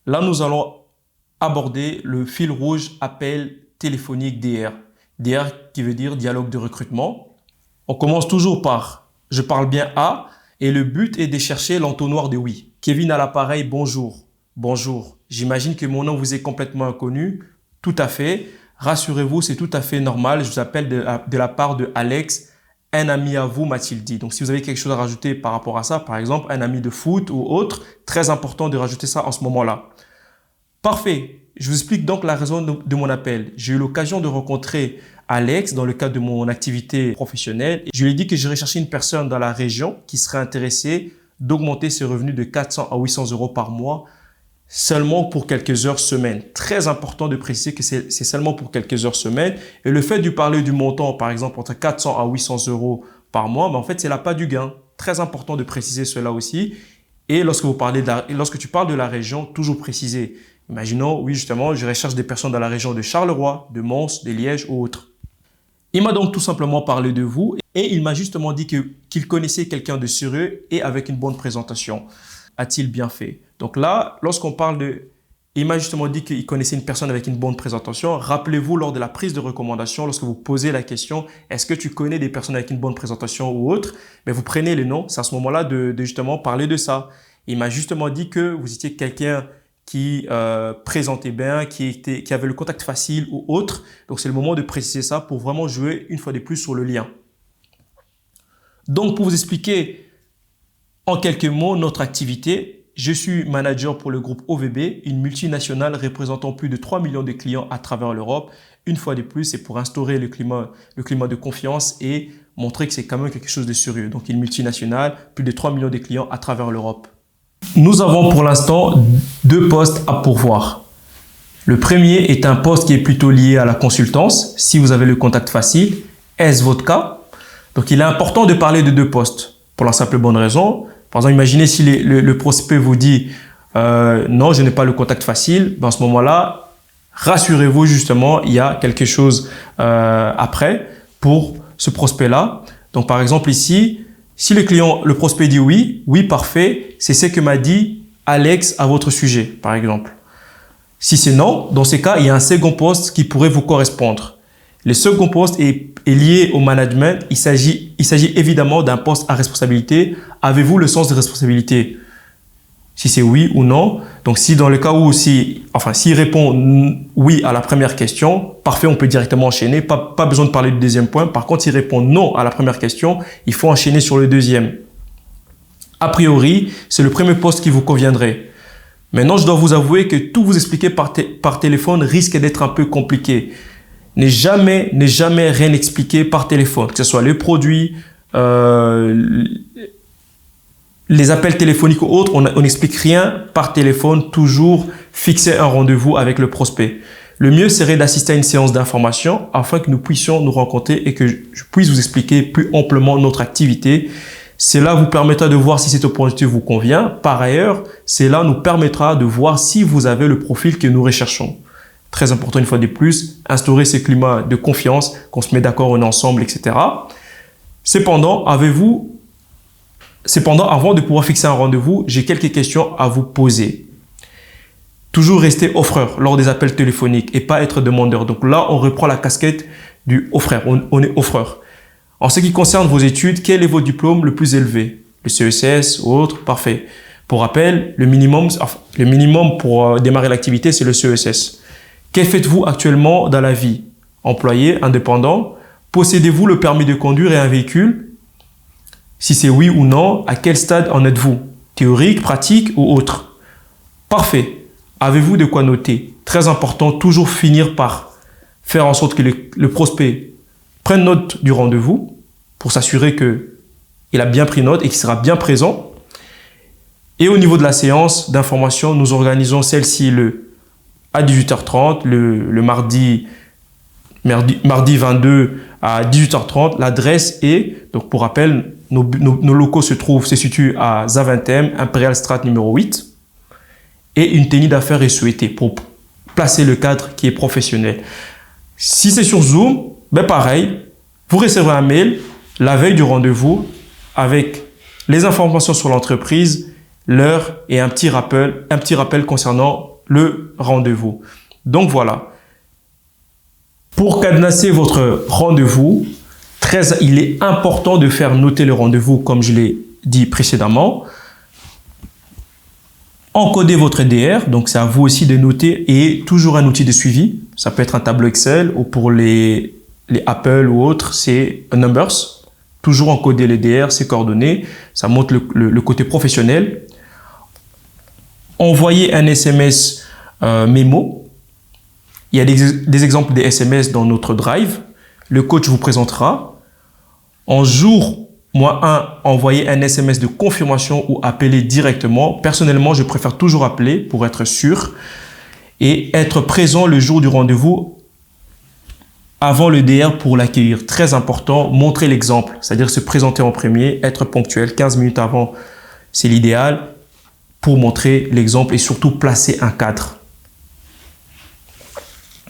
Là, nous allons aborder le fil rouge appel téléphonique DR. DR qui veut dire dialogue de recrutement. On commence toujours par « je parle bien à » et le but est de chercher l'entonnoir de oui. Kevin à l'appareil, bonjour. Bonjour. J'imagine que mon nom vous est complètement inconnu. Tout à fait. Rassurez-vous, c'est tout à fait normal. Je vous appelle de la part de Alex. Un ami à vous, m'a-t-il dit. Donc, si vous avez quelque chose à rajouter par rapport à ça, par exemple, un ami de foot ou autre, très important de rajouter ça en ce moment-là. Parfait. Je vous explique donc la raison de mon appel. J'ai eu l'occasion de rencontrer Alex dans le cadre de mon activité professionnelle. Je lui ai dit que je recherchais une personne dans la région qui serait intéressée d'augmenter ses revenus de 400 à 800 euros par mois seulement pour quelques heures semaine. Très important de préciser que c'est seulement pour quelques heures semaine. Et le fait de parler du montant, par exemple, entre 400 à 800 euros par mois, en fait, c'est l'appât du gain. Très important de préciser cela aussi. Et lorsque tu parles de la région, toujours préciser. Imaginons, oui, justement, je recherche des personnes dans la région de Charleroi, de Mons, de Liège ou autres. Il m'a donc tout simplement parlé de vous et il m'a justement dit qu'il connaissait quelqu'un de sérieux et avec une bonne présentation. A-t-il bien fait? Donc là, lorsqu'on parle de... Il m'a justement dit qu'il connaissait une personne avec une bonne présentation. Rappelez-vous, lors de la prise de recommandation, lorsque vous posez la question, est-ce que tu connais des personnes avec une bonne présentation ou autre? Mais vous prenez les noms, c'est à ce moment-là de justement parler de ça. Il m'a justement dit que vous étiez quelqu'un qui présentait bien, qui avait le contact facile ou autre. Donc, c'est le moment de préciser ça pour vraiment jouer une fois de plus sur le lien. Donc, pour vous expliquer en quelques mots notre activité, je suis manager pour le groupe OVB, une multinationale représentant plus de 3 millions de clients à travers l'Europe. Une fois de plus, c'est pour instaurer le climat de confiance et montrer que c'est quand même quelque chose de sérieux. Donc, une multinationale, plus de 3 millions de clients à travers l'Europe. Nous avons pour l'instant 2 postes à pourvoir. Le premier est un poste qui est plutôt lié à la consultance. Si vous avez le contact facile, est-ce votre cas? Donc, il est important de parler de 2 postes pour la simple bonne raison. Par exemple, imaginez si le prospect vous dit non, je n'ai pas le contact facile. À ce moment-là, rassurez-vous justement, il y a quelque chose après pour ce prospect-là. Donc, par exemple ici, si le prospect dit oui, oui, parfait, c'est ce que m'a dit Alex à votre sujet, par exemple. Si c'est non, dans ces cas, il y a un second poste qui pourrait vous correspondre. Le second poste est lié au management. Il s'agit évidemment d'un poste à responsabilité. Avez-vous le sens de responsabilité? Si c'est oui ou non. Donc, si dans le cas où, s'il répond oui à la première question, parfait, on peut directement enchaîner. Pas besoin de parler du deuxième point. Par contre, s'il répond non à la première question, il faut enchaîner sur le deuxième. A priori, c'est le premier poste qui vous conviendrait. Maintenant, je dois vous avouer que tout vous expliquer par téléphone risque d'être un peu compliqué. Ne jamais rien expliquer par téléphone, que ce soit le produit, les appels téléphoniques ou autres, on n'explique rien par téléphone, toujours fixer un rendez-vous avec le prospect. Le mieux serait d'assister à une séance d'information afin que nous puissions nous rencontrer et que je puisse vous expliquer plus amplement notre activité. Cela vous permettra de voir si cette opportunité vous convient. Par ailleurs, cela nous permettra de voir si vous avez le profil que nous recherchons. Très important une fois de plus, instaurer ce climat de confiance, qu'on se met d'accord ensemble, etc. Cependant, avant de pouvoir fixer un rendez-vous, j'ai quelques questions à vous poser. Toujours rester offreur lors des appels téléphoniques et pas être demandeur. Donc là, on reprend la casquette du offreur. On est offreur. En ce qui concerne vos études, quel est votre diplôme le plus élevé? Le CESS ou autre? Parfait. Pour rappel, le minimum pour démarrer l'activité, c'est le CESS. Que faites-vous actuellement dans la vie? Employé, indépendant? Possédez-vous le permis de conduire et un véhicule? Si c'est oui ou non, à quel stade en êtes-vous? Théorique, pratique ou autre? Parfait. Avez-vous de quoi noter? Très important, toujours finir par faire en sorte que le prospect prenne note du rendez-vous pour s'assurer qu'il a bien pris note et qu'il sera bien présent. Et au niveau de la séance d'information, nous organisons celle-ci à 18h30, le mardi 22 à 18h30. L'adresse est, donc pour rappel, nos locaux se situent à Zaventem, Imperial Strat numéro 8. Et une tenue d'affaires est souhaitée pour placer le cadre qui est professionnel. Si c'est sur Zoom, pareil, vous recevrez un mail la veille du rendez-vous avec les informations sur l'entreprise, l'heure et un petit rappel concernant le rendez-vous. Donc voilà. Pour cadenasser votre rendez-vous, il est important de faire noter le rendez-vous comme je l'ai dit précédemment. Encodez votre DR, donc c'est à vous aussi de noter, et toujours un outil de suivi. Ça peut être un tableau Excel ou pour les Apple ou autres, c'est Numbers. Toujours encoder les DR, ses coordonnées, ça montre le côté professionnel. Envoyez un SMS mémo. Il y a des exemples des SMS dans notre Drive. Le coach vous présentera. En jour -1, envoyez un SMS de confirmation ou appelez directement. Personnellement, je préfère toujours appeler pour être sûr et être présent le jour du rendez-vous avant le DR pour l'accueillir. Très important, montrer l'exemple, c'est-à-dire se présenter en premier, être ponctuel. 15 minutes avant, c'est l'idéal pour montrer l'exemple et surtout placer un cadre.